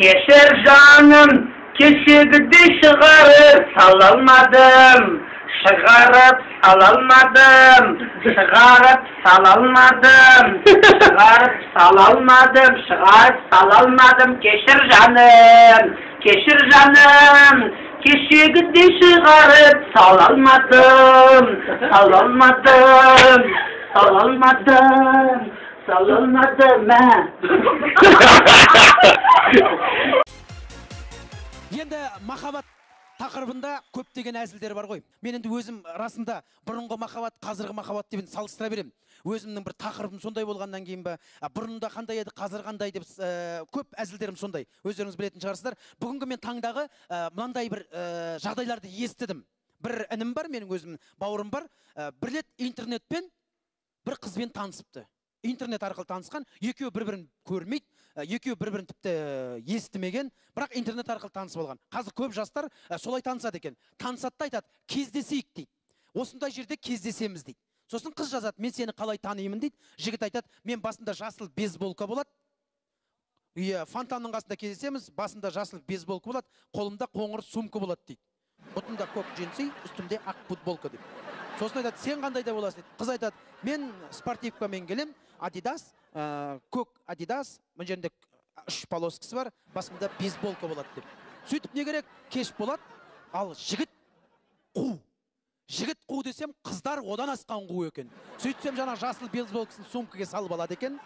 Keşer canım, keşigdi çıkarıp salalmadım. Çıkarıp salalmadım. Çıkarıp salalmadım. Çıkarıp salalmadım. Çıkarıp salalmadım. Keşir canım, keşir canım. Keşigdi çıkarıp salalmadım. Salalmadım. Salalmadım. Salalmadım ben. Енді махаббат тақырыбында көптеген әзілдер бар ғой. Мен енді өзім расында бұрынғы махаббат, қазіргі махаббат деп салыстыра беремін. Өзімнің бір тақырыбым сондай болғаннан кейін ба, бұрында қандай еді, қазір қандай деп көп әзілдерім сондай. Өздеріңіз білетін шығарсыздар. Бүгінгі мен таңдағы мынандай бір жағдайларды естідім. Бір інім бар, менің өзімнің бауырым бар. Бір рет интернетпен бір қызбен танысыпты. Интернет арқылы танысқан, екеуі бір-бірін көрмейді, екеуі бір-бірін тіпті естімеген, бірақ интернет арқылы танысып алған. Қазір көп жастар солай танысады екен. Танысады да айтады, кездесейік дейді. Осындай жерде кездесеміз дейді. Сосын қыз жазады, мен сені қалай танимын дейді. Жігіт айтады, мен басында жасыл бейсболка болады. Фонтанның қасында кездесеміз, басында жасыл бейсболка болады, қолымда қоңыр сумка болады дейді. Бұтында көк джинсы, үстімде ақ футболка дейді. Сосын айтады, сен қандай да боласың дейді. Қыз айтады, мен спортивкамен келем, Адидас, көк Адидас, мына жерінде 3 полоскасы бар, басымда бейсболка болады деп. Сөйтіп не керек? Кеш болады, ал жігіт қу. Жігіт қу десем, қыздар одан асқан қу екен. Сөйтсем жаңа жасыл бейсболкасын сумкаға салып алады екен.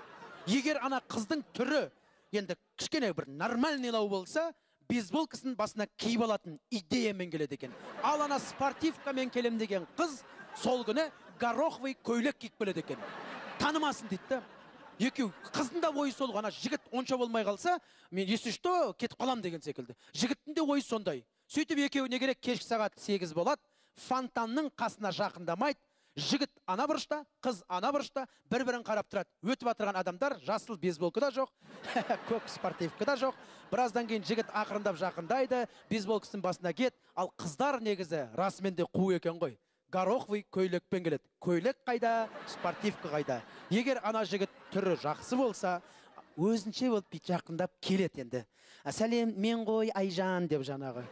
Егер ана қыздың түрі енді кішкене бір нормальныйлау болса, бейсболкасын басына киіп алатын идеямен келеді екен. Ал ана спортивкамен келем деген қыз сол күні гороховый көйлек киіп келеді екен. Танымасын дейді. Екеу қыздың да ойы сол, ана жігіт онша болмай қалса, мен если что кетіп қалам деген секілді. Жігіттің де ойы сондай. Сөйтіп екеуі не керек, кешкі сағат 8 болады, фонтанның қасына жақындамайды. Жігіт ана бұрышта, қыз ана бұрышта, бір-бірін қарап тұрады. Өтіп отырған адамдар жасыл бейсболка да жоқ, көк спортивка да жоқ. Біраздан кейін жігіт ақырындап жақындайды, бейсболкасын басына кет, ал қыздар негізі расымен де қу екен ғой. Гороховый көйлекпен келеді. Көйлек қайда, спортивка қайда. Егер ана жігіт түрі жақсы болса, өзінше болып жақындап келеді енді. Сәлем, мен ғой Айжан деп жаңағы.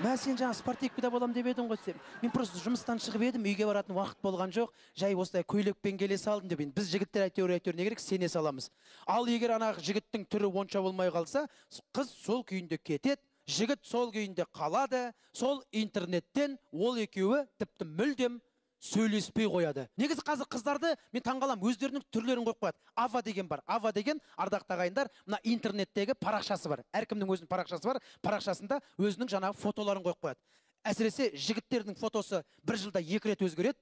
Мен сен жаңа спортивкада болам деп едің ғой. Мен просто жұмыстан шығып едім, үйге баратын уақыт болған жоқ. Жай осылай көйлекпен келе салдым деп. Біз жігіттер әйтеуір не керек, сене саламыз. Ал егер ана жігіттің түрі онша болмай қалса, қыз сол күйінде кетеді. Жігіт сол күйінде қалады, сол интернеттен ол екеуі тіпті мүлдем сөйлеспей қояды. Негізі қазір қыздарды мен таңғалам, өздерінің түрлерін қойып қояды. Ава деген бар. Ава деген ардақты ағайындар, мына интернеттегі парақшасы бар. Әркімнің өзінің парақшасы бар. Парақшасында өзінің жаңағы фотоларын қойып қояды. Әсіресе жігіттердің фотосы бір жылда 2 рет өзгереді,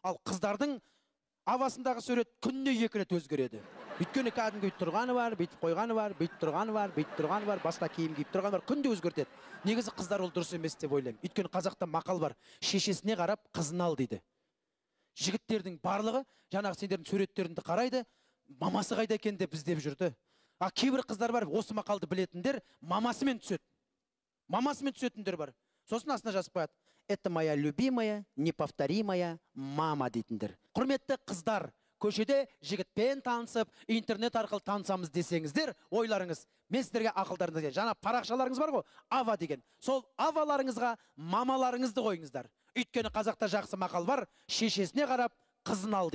ал қыздардың авасындағы сурет күніне 2 рет өзгереді. Өйткені кәдімгі бүйтіп тұрғаны бар, бүйтіп қойғаны бар, бүйтіп тұрғаны бар, бүйтіп тұрғаны бар, басқа киім киіп тұрғаны бар, күнде өзгертеді. Негізі қыздар ол дұрыс емес деп ойлаймын. Өйткені қазақта мақал бар, шешесіне қарап қызын ал дейді. Жігіттердің барлығы жаңағы сендердің суреттеріңді қарайды, мамасы қайда екен деп іздеп жүрді. Кейбір қыздар бар, осы мақалды білетіндер, мамасымен түседі. Мамасымен түсетіндер бар. Сосын астына жазып қояды. Это моя любимая, неповторимая мама дейтіндер. Құрметті қыздар, көшеде жігітпен танысып, интернет арқылы танысамыз десеңіздер, ойларыңыз, мен сіздерге ақылдарыңызға, жаңа парақшаларыңыз бар ғой, ава деген. Сол аваларыңызға мамаларыңызды қойыңыздар. Өйткені қазақта жақсы мақал бар, шешесіне қарап қызын ал дейді.